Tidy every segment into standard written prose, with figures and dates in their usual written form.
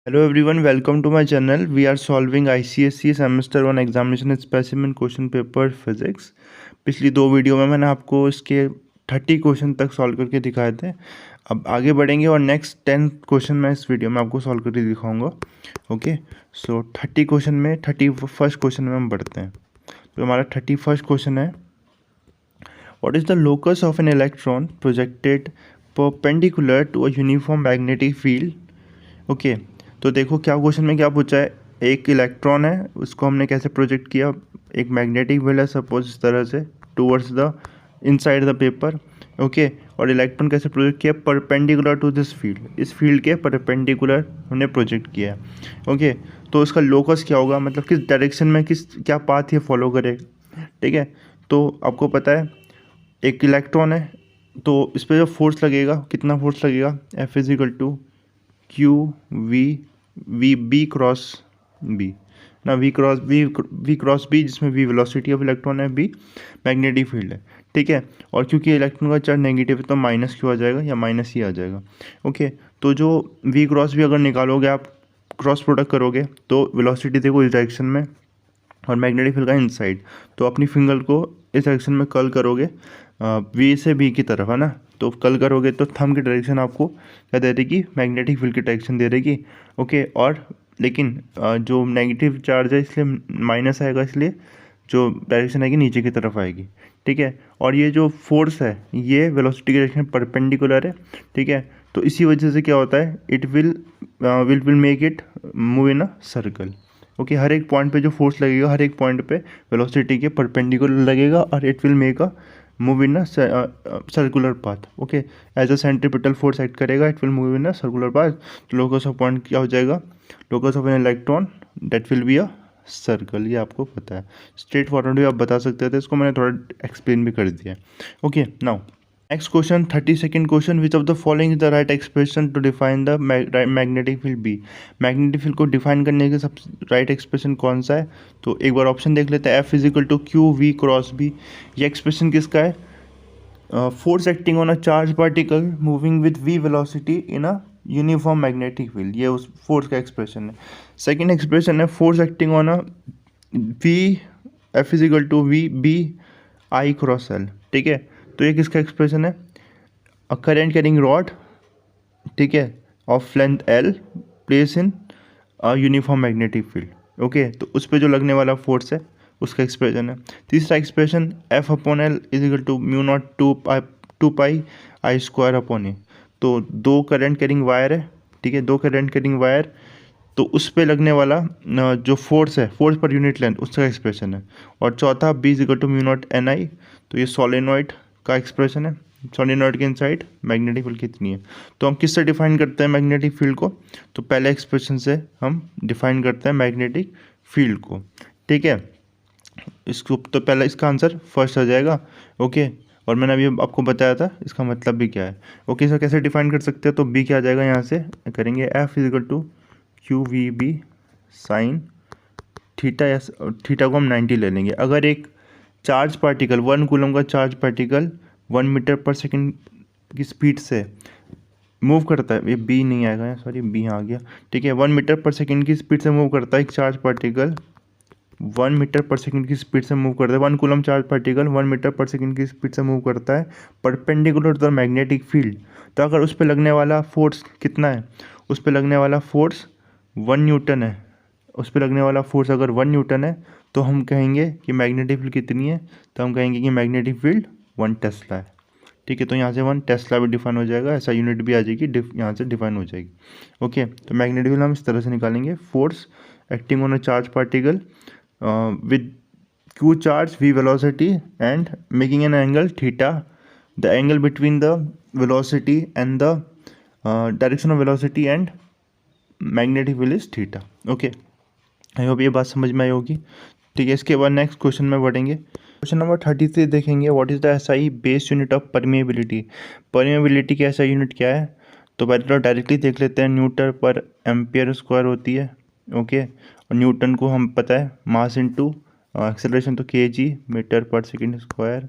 Hello everyone, welcome to my channel. We are solving ICSE semester 1 examination specimen question paper physics. पिछली दो video में मैंने आपको इसके 30 क्वेश्चन तक सॉल्व करके दिखाए थे. अब आगे बढ़ेंगे और नेक्स्ट 10 क्वेश्चन मैं इस वीडियो में आपको सॉल्व करके दिखाऊंगा. ओके, सो 30 क्वेश्चन में 31st क्वेश्चन में हम बढ़ते हैं. तो हमारा 31st क्वेश्चन है, what is the locus of an electron projected perpendicular to a uniform magnetic field. Okay, तो देखो क्या क्वेश्चन में क्या पूछा है. एक इलेक्ट्रॉन है, उसको हमने कैसे प्रोजेक्ट किया. एक मैग्नेटिक फील्ड है सपोज इस तरह से towards the inside the paper. Okay, और इलेक्ट्रॉन कैसे प्रोजेक्ट किया, परपेंडिकुलर टू दिस फील्ड, इस फील्ड के परपेंडिकुलर हमने प्रोजेक्ट किया है. ओके, तो उसका लोकस क्या होगा, मतलब किस डायरेक्शन में किस क्या पाथ ये फॉलो करेगा. ठीक है, तो आपको पता है एक इलेक्ट्रॉन है, तो इस पर जो फोर्स लगेगा, कितना फोर्स लगेगा, F is equal to Q V B cross B ना, वी क्रॉस बी, जिसमें वी वेलोसिटी ऑफ इलेक्ट्रॉन है, बी मैग्नेटिक फील्ड है. ठीक है, और क्योंकि इलेक्ट्रॉन का चार्ज नेगेटिव है तो माइनस क्यू आ जाएगा या माइनस ही आ जाएगा. ओके, तो जो वी क्रॉस बी अगर निकालोगे, आप क्रॉस प्रोडक्ट करोगे तो वेलोसिटी देखो इस डायरेक्शन में और मैग्नेटिक फील्ड का इनसाइड, तो अपनी फिंगर को इस डायरेक्शन में कर्ल करोगे वी से बी की तरफ, है ना. तो कर्ल करोगे तो थंब की डायरेक्शन आपको क्या दे देगी, मैग्नेटिक फील्ड की डायरेक्शन दे देगी. ओके, और लेकिन जो नेगेटिव चार्ज है इसलिए माइनस आएगा, इसलिए जो डायरेक्शन आएगी नीचे की तरफ आएगी. ठीक है, और ये जो फोर्स है ये वेलोसिटी की डायरेक्शन परपेंडिकुलर है. ठीक है, तो इसी वजह से क्या होता है, it will make it move in a circle. Okay, हर एक पॉइंट पे जो फोर्स लगेगा, हर एक पॉइंट पे वेलोसिटी के परपेंडिकुलर लगेगा और it will make a move in a circular path. Okay, as a centripetal force act करेगा, it will move in a circular path. तो लोकस ऑफ पॉइंट क्या हो जाएगा, locus of an electron that will be a circle. ये आपको पता है, straight forward भी आप बता सकते थे, इसको मैंने थोड़ा एक्सप्लेन भी कर दिया. Okay, now next question, 32nd question, which of the following is the right expression to define the magnetic field B. Magnetic field को डिफाइन करने के सब राइट एक्सप्रेशन कौन सा है. तो एक बार ऑप्शन देख लेते हैं. F is equal to Q V cross B, ये एक्सप्रेशन किसका है, force acting on a charge particle moving with V velocity in a uniform magnetic field, ये उस फोर्स का एक्सप्रेशन है. सेकेंड एक्सप्रेशन है force acting on a V, F is equal to V B I cross L. ठीक है, तो ये किसका एक्सप्रेशन है, अ करेंट कैरिंग रॉड, ठीक है, of length L place in a uniform magnetic field. Okay, तो उस पर जो लगने वाला फोर्स है उसका एक्सप्रेशन है. तीसरा expression F upon L is equal to mu naught two pi I square upon A. तो दो करंट कैरिंग वायर है, ठीक है, दो करंट कैरिंग वायर, तो उस पर लगने वाला जो फोर्स है, फोर्स पर यूनिट लेंथ, उसका एक्सप्रेशन है. और चौथा B is equal to mu naught N I, तो ये सोलेनॉइड का एक्सप्रेशन है. सोलेनॉइड के इनसाइड मैग्नेटिक फील्ड कितनी है. तो हम किससे डिफाइन करते हैं मैग्नेटिक फील्ड को, तो पहले एक्सप्रेशन से हम डिफाइन करते हैं मैग्नेटिक फील्ड को. ठीक है, इसको तो पहले इसका आंसर फर्स्ट आ जाएगा. ओके, और मैंने अभी आपको बताया था इसका मतलब भी क्या है. ओके सर, कैसे डिफाइन कर सकते हैं, तो बी क्या आ जाएगा, यहाँ से करेंगे F is equal to Q V B sine theta, या थीटा को हम 90 ले लेंगे. अगर एक चार्ज पार्टिकल 1 कूलम का चार्ज पार्टिकल 1 मीटर पर सेकंड की स्पीड से मूव करता है, ये बी नहीं आएगा, सॉरी बी आ गया. ठीक है, 1 मीटर पर सेकंड की स्पीड से मूव करता है एक चार्ज पार्टिकल, 1 मीटर पर सेकंड की स्पीड से मूव करता है, 1 कूलम चार्ज पार्टिकल 1 मीटर पर सेकंड की स्पीड से मूव करता है perpendicular to the magnetic field. तो अगर उस पर लगने वाला फोर्स कितना है, उस पर लगने वाला फोर्स 1 न्यूटन है, उस पर लगने वाला फोर्स अगर 1 न्यूटन है, तो हम कहेंगे कि मैग्नेटिक फील्ड कितनी है, तो हम कहेंगे कि मैग्नेटिक फील्ड 1 टेस्ला है. ठीक है, तो यहाँ से 1 टेस्ला भी डिफाइन हो जाएगा, ऐसा यूनिट भी आ जाएगी, यहाँ से डिफाइन हो जाएगी. ओके, तो मैग्नेटिक फील्ड हम इस तरह से निकालेंगे, force acting on a charge particle with q charge v velocity and making an angle theta, the angle between the velocity and the direction of velocity and magnetic field is theta. Okay, I hope ये बात समझ में आई होगी. ठीक है, इसके बाद next question में बढ़ेंगे. क्वेश्चन नंबर 33 देखेंगे, what is the SI base unit of permeability. Permeability की एसआई यूनिट क्या है, तो पहले तो डायरेक्टली देख लेते हैं, न्यूटन पर एम्पियर स्क्वायर होती है. ओके, और न्यूटन को हम पता है मास इनटू एक्सेलरेशन, तो केजी मीटर पर सेकंड स्क्वायर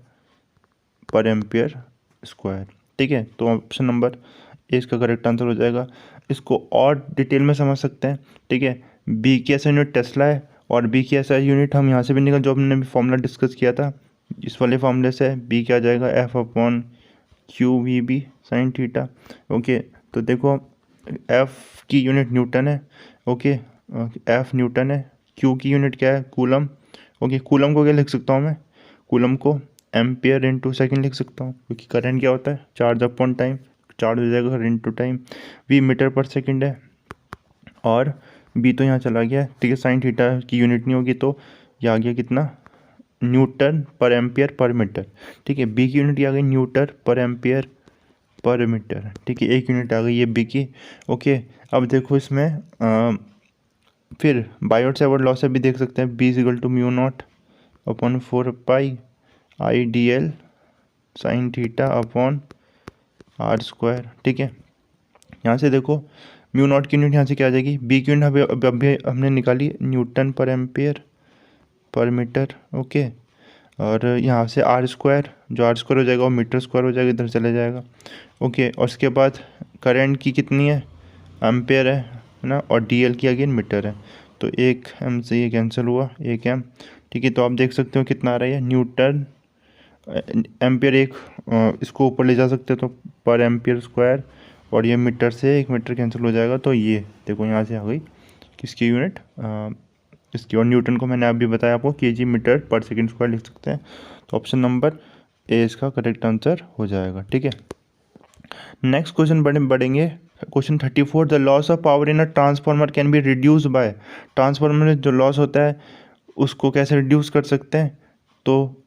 पर एम्पियर स्क्वायर. ठीक है, तो ऑप्शन नंबर ए इसका करेक्ट आंसर हो जाएगा. इसको और डिटेल में समझ सकते हैं, ठीक है। बी की ऐसा यूनिट टेस्ला है और बी की ऐसा यूनिट हम यहाँ से भी निकल, जो हमने भी फॉर्मूला डिस्कस किया था इस वाले फॉर्मूले से, बी क्या आ जाएगा F upon Q V B sine theta. Okay, तो देखो एफ की यूनिट न्यूटन है, ओके, एफ न्यूटन है, क्यू की यूनिट क्या है कूलम, ओके। कूलम को क्या लिख सकता हूँ मैं, कूलम को एम्पियर इनटू सेकंड लिख सकता हूँ, क्योंकि करंट क्या होता है चार्ज अपॉन टाइम, चार्ज हो जाएगा इनटू टाइम। वी मीटर पर सेकंड है और बी तो यहाँ चला गया, ठीक है, साइन थीटा की यूनिट नहीं होगी तो ये आ गया कितना न्यूटन पर एम्पियर पर मीटर, ठीक है। बी की यूनिट आ गई न्यूटन पर एम्पियर पर मीटर, ठीक है, एक यूनिट आ गई ये बी की, ओके। अब देखो इसमें फिर बायोट सेवर्ट लॉ से भी देख सकते हैं, B equal to mu naught upon 4 pi I D L sine theta upon R square, ठीक है। यहाँ से देखो म्यू नॉट की यूनिट यहाँ से क्या आ जाएगी, बी की यूनिट अभी हमने निकाली न्यूटन पर एम्पियर पर मीटर, ओके। और यहाँ से आर स्क्वायर, जो आर स्क्वायर हो जाएगा वो मीटर स्क्वायर हो जाएगा, इधर चले जाएगा, ओके। और उसके बाद करंट की कितनी है एम्पेयर है ना, और डी एल की अगेन मीटर है, तो एक एम से ये कैंसिल हुआ, एक एम, ठीक है। तो आप देख सकते हो कितना आ रहा है न्यूटन एम्पियर, एक इसको ऊपर ले जा सकते हो तो पर एम्पियर स्क्वायर, और ये मीटर से एक मीटर कैंसिल हो जाएगा, तो ये देखो यहाँ से आ गई किसकी यूनिट इसकी। और न्यूटन को मैंने अभी बताया आपको केजी मीटर पर सेकंड स्क्वायर लिख सकते हैं, तो ऑप्शन नंबर ए इसका करेक्ट आंसर हो जाएगा, ठीक है। नेक्स्ट क्वेश्चन बढ़ेंगे, question 34, the loss of power in a transformer can be reduce by, transformer में जो लॉस होता है उसको कैसे रिड्यूस कर सकते हैं, तो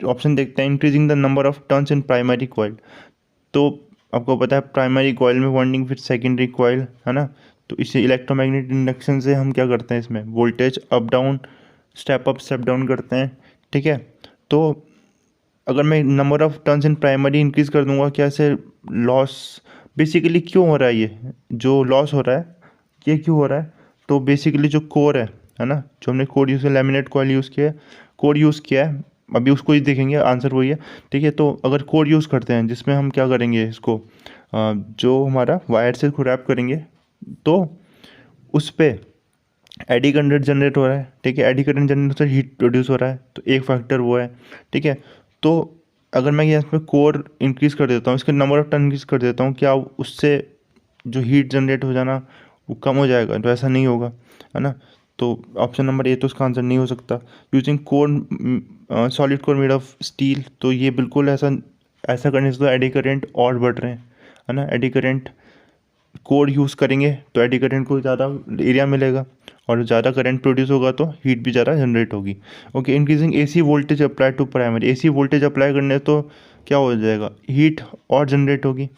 ऑप्शन देखते हैं, increasing the number of turns in primary coil, तो आपको पता है प्राइमरी कॉइल में वाइंडिंग फिर सेकेंडरी कॉइल है ना, तो इसे इलेक्ट्रोमैग्नेटिक इंडक्शन से हम क्या करते हैं इसमें voltage up down step up step down करते हैं, ठीक है। तो अगर मैं number of turns in primary increase कर दूंगा, क्या से लॉस बेसिकली क्यों हो रहा है, ये जो लॉस हो रहा है ये क्यों हो रहा है, तो बेसिकली जो कोर है ना, जो हमने कोर यूज़ किया लैमिनेट कॉइल यूज़ किया है, कोर यूज़ किया है, अभी उसको ही देखेंगे आंसर वही है, ठीक है। तो अगर कोर यूज़ करते हैं जिसमें हम क्या करेंगे इसको जो हमारा वायर से रैप करेंगे, तो उस पर एडी करंट जनरेट हो रहा है, ठीक है, एडी करंट जनरेट से हीट प्रोड्यूस हो रहा है, तो एक फैक्टर वो है, ठीक है। तो अगर मैं यहाँ पे कोर इंक्रीज़ कर देता हूँ, इसके नंबर ऑफ टर्न इंक्रीज़ कर देता हूँ, क्या उससे जो हीट जनरेट हो जाना वो कम हो जाएगा, तो ऐसा नहीं होगा, है ना। तो ऑप्शन नंबर ए तो इसका आंसर नहीं हो सकता। Using core solid core made of steel, तो ये बिल्कुल ऐसा करने से तो एडी करेंट और बढ़ रहे हैं, है ना। एडी करेंट कोर यूज़ करेंगे तो एडी करंट को ज़्यादा एरिया मिलेगा और ज़्यादा करंट प्रोड्यूस होगा तो हीट भी ज़्यादा जनरेट होगी, okay. Increasing AC voltage apply to primary, AC voltage apply करने तो क्या हो जाएगा हीट और जनरेट होगी,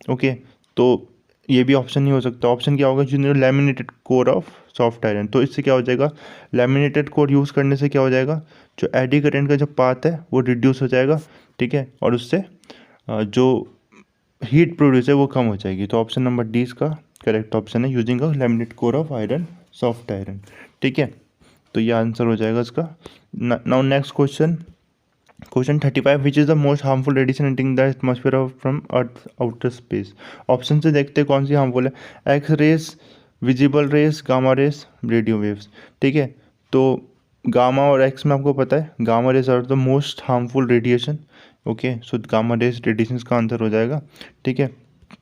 ओके। तो ये भी ऑप्शन नहीं हो सकता, ऑप्शन क्या होगा जो laminated core of soft iron, तो इससे क्या हो जाएगा लैमिनेटेड कोर यूज़ करने से क्या हो जाएगा जो एडी करंट का जो पाथ है वो रिड्यूस हो जाएगा, ठीक है, और उससे जो हीट प्रोड्यूस है वो कम हो जाएगी, तो ऑप्शन नंबर डी इसका करेक्ट ऑप्शन है, using a laminate core of iron soft iron, ठीक है। तो ये आंसर हो जाएगा इसका। Now next question, question 35, which is the most harmful radiation entering the atmosphere of from earth outer space, option से देखते हैं कौन सी हार्मफुल है, X rays, visible rays, gamma rays, radio waves, ठीक है। तो गामा और एक्स में आपको पता है gamma rays are the most harmful radiation, okay, so gamma rays radiation का आंसर हो जाएगा, ठीक है।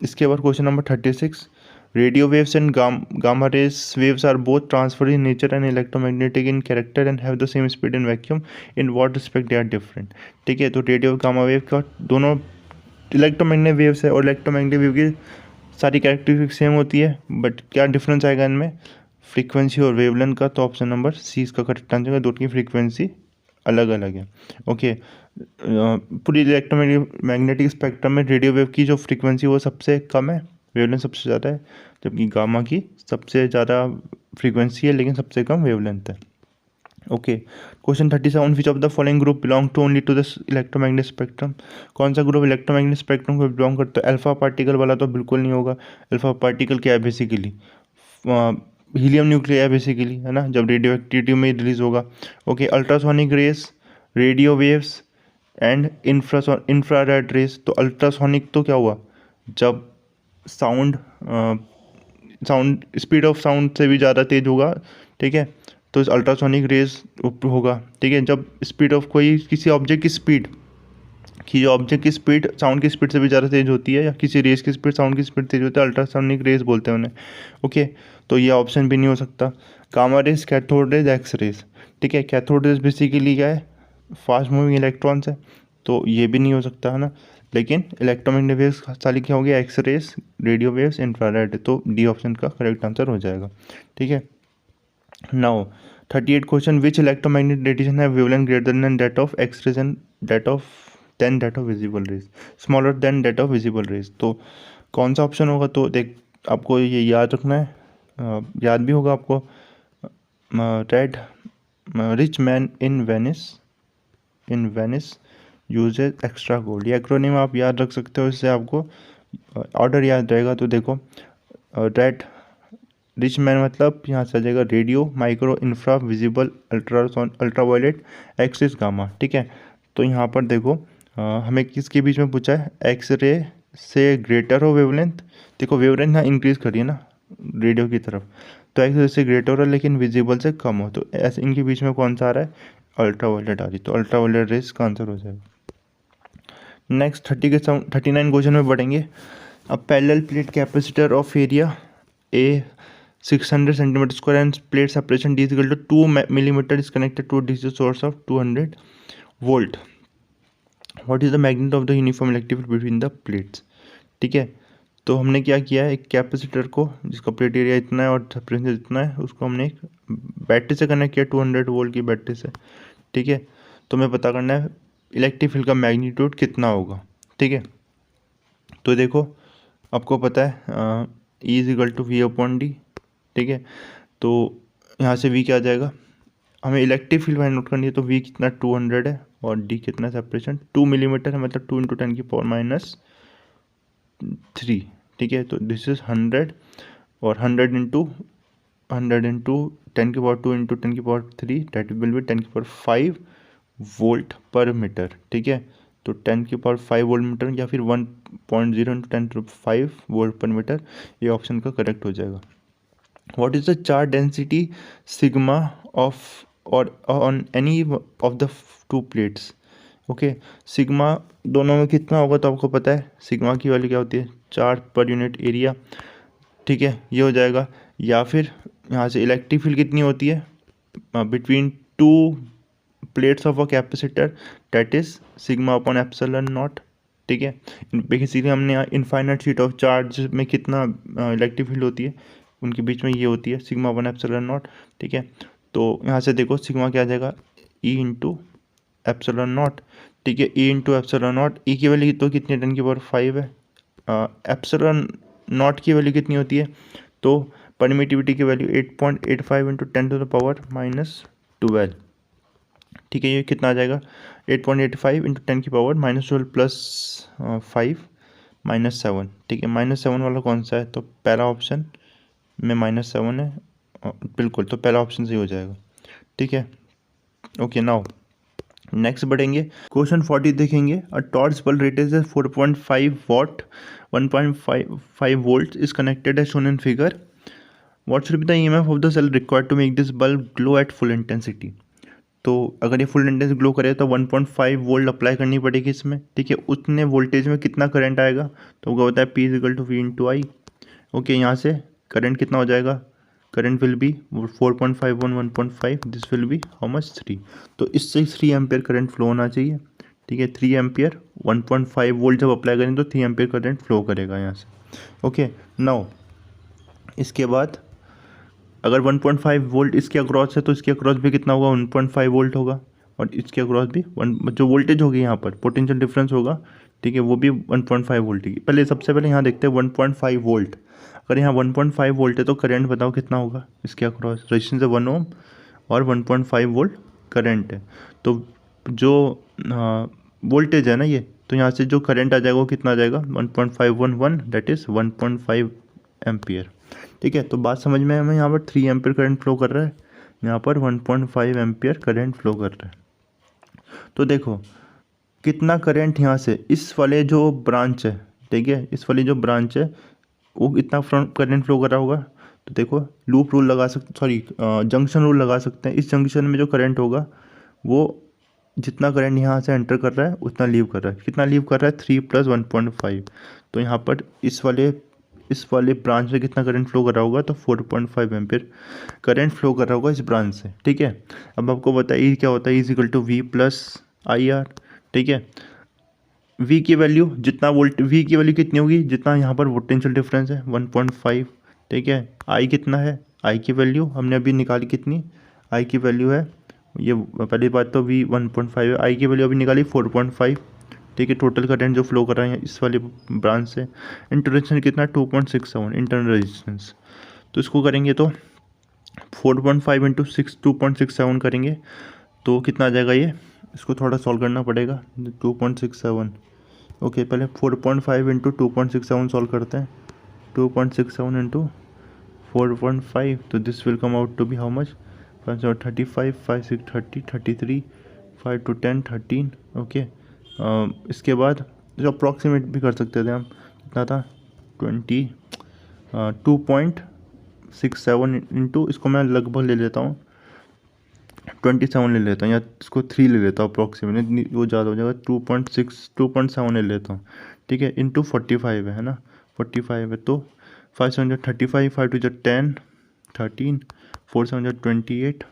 इसके बाद question number 36, radio waves and gamma rays waves are both transverse in nature and electromagnetic in character and have the same speed in vacuum, in what respect they are different, ठीक है। तो radio gamma wave का दोनों electromagnetic waves है और electromagnetic wave की सारी characteristic same होती है, बट क्या डिफरेंस आएगा इनमें फ्रीक्वेंसी और वेवलेंथ का, तो ऑप्शन नंबर सी इसका करेक्ट आंसर है, दोनों की फ्रीक्वेंसी अलग अलग है, ओके। पूरी इलेक्ट्रोमैग्नेटिक स्पेक्ट्रम में रेडियो वेव की जो फ्रीक्वेंसी वो सबसे कम है, वेवलेंथ सबसे ज़्यादा है, जबकि गामा की सबसे ज़्यादा फ्रीक्वेंसी है लेकिन सबसे कम वेवलेंथ है, okay. Question 37, which of the following group belong to only to the electromagnetic spectrum, कौन सा ग्रुप इलेक्ट्रोमैग्नेटिक स्पेक्ट्रम को बिलोंग करता है, अल्फा पार्टिकल वाला तो बिल्कुल नहीं होगा, अल्फा पार्टिकल क्या है बेसिकली हीलियम न्यूक्लियर है बेसिकली, है ना, जब रेडियो एक्टिविटी में रिलीज होगा, okay. Ultrasonic rays, radio waves and infrared rays, तो अल्ट्रासोनिक तो क्या हुआ जब sound sound speed of sound से भी ज़्यादा तेज होगा, ठीक है, तो अल्ट्रासोनिक रेज होगा, ठीक है। जब स्पीड ऑफ कोई किसी ऑब्जेक्ट की स्पीड ऑब्जेक्ट की स्पीड साउंड की स्पीड से भी ज़्यादा तेज होती है, या किसी रेस की स्पीड साउंड की स्पीड तेज होती है, अल्ट्रासोनिक रेस बोलते हैं उन्हें। ओके, तो ये ऑप्शन भी नहीं हो सकता। Gamma rays, cathode rays, X rays, ठीक है। कैथोड रेस बेसिकली क्या है, फास्ट मूविंग इलेक्ट्रॉन्स है, तो ये भी नहीं हो सकता है ना। लेकिन इलेक्ट्रोमैग्नेटिक वेव्स सारी क्या हो गया, X rays, radio waves, infrared, तो डी ऑप्शन का करेक्ट आंसर हो जाएगा, ठीक है। Now 38 question, which electromagnetic radiation है wavelength greater than that of X rays and that of visible rays, smaller than that of visible rays. तो कौन सा ऑप्शन होगा, तो देख आपको ये याद रखना है, याद भी होगा आपको। Red, rich man in Venice uses extra gold, ये एक्रोनिम आप याद रख सकते हो, इससे आपको ऑर्डर याद रहेगा। तो देखो, रेड रिच मैन मतलब यहाँ से आ जाएगा radio, micro, infra, visible, ultraviolet, axis, gamma, ठीक है। तो यहाँ पर देखो हमें किसके बीच में पूछा है, एक्स रे से ग्रेटर हो वेवलेंथ, देखो वेवलेंथ यहाँ इंक्रीज करिए ना रेडियो की तरफ, तो एक्स रे से ग्रेटर हो लेकिन विजिबल से कम हो, तो ऐसे इनके बीच में कौन सा आ रहा है, अल्ट्रावायलेट आ रही, तो अल्ट्रावायलेट रेस का आंसर हो जाएगा। नेक्स्ट 39 क्वेश्चन में बढ़ेंगे। अब parallel plate capacitor of area A 600 centimeter square and plate separation D is equal to 2 millimeter is connected to a DC source of 200 volt. What is the magnitude of the uniform electric field between the plates? ठीक है, तो हमने क्या किया है, एक capacitor को जिसका प्लेट एरिया इतना है और सेपरेशन इतना है, उसको हमने एक बैटरी से कनेक्ट किया 200 वोल्ट की बैटरी से, ठीक है। तो हमें पता करना है इलेक्ट्रिक फील्ड का मैग्नीट्यूड कितना होगा, ठीक है। तो देखो आपको पता है E is equal to V upon D, ठीक है। तो यहाँ से V क्या आ जाएगा, हमें इलेक्ट्रिक फील्ड फाइंड आउट करनी है, तो V कितना 200 है और D कितना सेपरेशन 2 मिलीमीटर है, मतलब 2 × 10⁻³ ठीक है। तो दिस इज 100 और 100 into 10⁻² × 10⁻³ that will B 10⁵ volt पर मीटर, ठीक है। तो 10⁵ वोल्ट मीटर या फिर 1.0 × 10⁵ वोल्ट पर मीटर, ये ऑप्शन का करेक्ट हो जाएगा। What is the charge density sigma of or on any of the two plates? Okay, sigma दोनों में कितना होगा, तो आपको पता है सिग्मा की वैल्यू क्या होती है, चार्ज पर यूनिट एरिया, ठीक है, ये हो जाएगा। या फिर यहाँ से इलेक्ट्रिक फील्ड कितनी होती है between two plates of a capacitor, that is sigma upon epsilon not, ठीक है। बेसिकली हमने इनफाइनाइट शीट ऑफ चार्ज में कितना इलेक्ट्रिक फील्ड होती है, उनके बीच में ये होती है सिग्मा वन एप्सिलॉन नॉट, ठीक है। तो यहाँ से देखो सिग्मा क्या आ जाएगा, ई इंटू एप्सिलॉन नॉट, ठीक है। ई इंटू एप्सिलॉन नॉट, ई की वैल्यू तो कितनी 10⁵ है, एप्सिलॉन नॉट की वैल्यू कितनी होती है, तो परमिटिविटी की वैल्यू 8.85 इंटू 10⁻⁻12, ठीक है। ये कितना आ जाएगा 8.85 इंटू 10⁻⁻12 प्लस 5 -7, ठीक है। -7 वाला कौन सा है, तो पहला ऑप्शन में -7 है, बिल्कुल, तो पहला ऑप्शन सही हो जाएगा, ठीक है। ओके, नाउ नेक्स्ट बढ़ेंगे, क्वेश्चन 40 देखेंगे। A torch bulb rated as 4.5 watt 1.5 volt is connected as shown in figure, what should be the EMF of the cell required to make this bulb glow at full intensity. तो अगर ये full intense glow करे तो 1.5 volt apply करनी पड़ेगी इसमें, ठीक है। उतने वोल्टेज में कितना करंट आएगा, तो वो होता है P is equal to V into I. Okay, यहाँ से करंट कितना हो जाएगा, current will be 4.5 on 1.5, this will be how much 3, तो इससे 3 एम्पियर करंट फ्लो होना चाहिए, ठीक है। 3 एम्पियर 1.5 वोल्ट जब अप्लाई करें तो 3 एम्पियर करंट फ्लो करेगा यहाँ से। ओके, नाउ इसके बाद अगर 1.5 वोल्ट इसके अक्रॉस है तो इसके अक्रॉस भी कितना होगा, 1.5 वोल्ट होगा, और इसके अक्रॉस भी जो वोल्टेज होगी यहाँ पर पोटेंशियल डिफरेंस होगा, ठीक है, वो भी 1.5 वोल्ट की। पहले सबसे पहले यहाँ देखते हैं 1.5 वोल्ट, अगर यहाँ 1.5 वोल्ट है तो करंट बताओ कितना होगा इसके अक्रॉस, रेजिस्टेंस है 1 ओम और 1.5 वोल्ट करंट है, तो जो वोल्टेज है ना ये, तो यहाँ से जो करंट आ जाएगा वो कितना आ जाएगा 1.511, दैट इज़ 1.5 एम्पियर, ठीक है। तो बात समझ में हमें, यहाँ पर 3 एम्पियर करंट फ्लो कर रहा है, यहाँ पर 1.5 एम्पियर करंट फ्लो कर रहा है। तो देखो कितना करंट यहाँ से इस वाले जो ब्रांच है, ठीक है, इस वाली जो ब्रांच है वो इतना करंट फ्लो कर रहा होगा। तो देखो लूप रूल लगा सकते, सॉरी जंक्शन रूल लगा सकते हैं। इस जंक्शन में जो करंट होगा वो जितना करंट यहाँ से एंटर कर रहा है उतना लीव कर रहा है। कितना लीव कर रहा है? 3 + 1.5। तो यहाँ पर इस वाले ब्रांच में कितना करंट फ्लो कर रहा होगा? तो 4.5 एम्पियर करंट फ्लो कर रहा होगा इस ब्रांच से। ठीक है, अब आपको बताइए क्या होता है, = V + IR। ठीक है, V की वैल्यू जितना वोल्ट, V की वैल्यू कितनी होगी? जितना यहाँ पर पोटेंशियल डिफरेंस है 1.5। ठीक है, I कितना है? I की वैल्यू हमने अभी निकाली, कितनी I की वैल्यू है? ये पहली बात तो V 1.5 है, I की वैल्यू अभी निकाली 4.5। ठीक है, टोटल करंट जो फ्लो कर रहा है इस वाले ब्रांच से। इंटरनल रेजिस्टेंस कितना? 2.67 इंटरनल रेजिस्टेंस। तो इसको करेंगे तो 4.5 × 2.67 करेंगे तो कितना आ जाएगा ये? इसको थोड़ा सॉल्व करना पड़ेगा। 2.67, ओके पहले 4.5 × 2.67 सॉल्व करते हैं। 2.67 × 4.5, तो this will come out to be how much? 35, 5 6 30, 33, 5 to 10 13। Okay, इसके बाद जो अप्रॉक्सीमेट भी कर सकते थे हम, कितना था? 2.67 इंटू, इसको मैं लगभग ले लेता हूँ 27 ले लेता हूँ, या इसको 3 ले लेता हूँ अप्रॉक्सीमेट, वो ज़्यादा हो जाएगा। 2.7 ले लेता हूँ। ठीक है, इंटू 45 है ना, 45 है तो 5 7 35, 5 2 10 13, 4 7 28,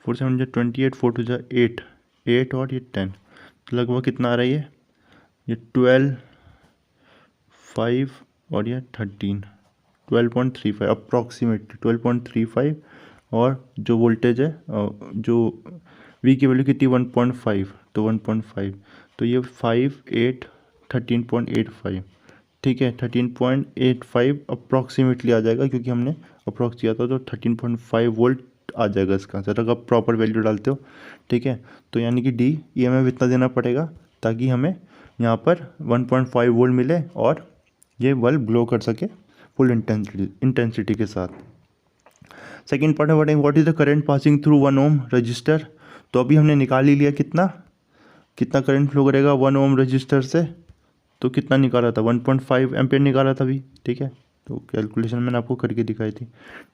4 7 28, 4 2 8, 8 और ये 10, लगभग कितना आ रहा है ये 12, 5 और ये 13, 12.35 अप्रॉक्सीमेटली 12.35। और जो वोल्टेज है जो V की वैल्यू कितनी? 1.5, तो 1.5, तो ये 5 8 13.85। ठीक है, 13.85 अप्रॉक्सीमेटली आ जाएगा, क्योंकि हमने अप्रॉक्स किया था, तो 13.5 वोल्ट आ जाएगा इसका आंसर अगर आप प्रॉपर वैल्यू डालते हो। ठीक है, तो यानी कि D EMF इतना देना पड़ेगा ताकि हमें यहाँ पर 1.5 वोल्ट मिले और ये बल्ब ग्लो कर सके फुल इंटेंसिटी के साथ। सेकेंड पार्ट है what is the current passing through 1 ohm resistor. तो अभी हमने निकाल ही लिया कितना करंट फ्लो करेगा 1 ओम रजिस्टर से, तो कितना निकाला था? 1.5 एम्पियर निकाला था अभी। ठीक है, तो कैलकुलेशन मैंने आपको करके दिखाई थी।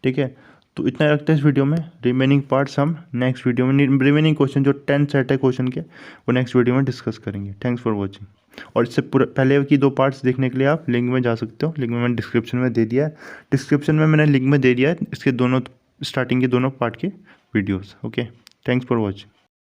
ठीक है, तो इतना रखते हैं इस वीडियो में। रिमेनिंग पार्ट्स हम नेक्स्ट वीडियो में, रिमेनिंग क्वेश्चन जो 10 सेट है क्वेश्चन के, वो नेक्स्ट वीडियो में डिस्कस करेंगे। Thanks for watching. और इससे पहले की 2 पार्ट्स देखने के लिए आप लिंक में जा सकते हो, लिंक में मैंने डिस्क्रिप्शन में दे दिया है, डिस्क्रिप्शन में मैंने लिंक में दे दिया है इसके दोनों स्टार्टिंग के दोनों पार्ट के videos. Okay, thanks for watching.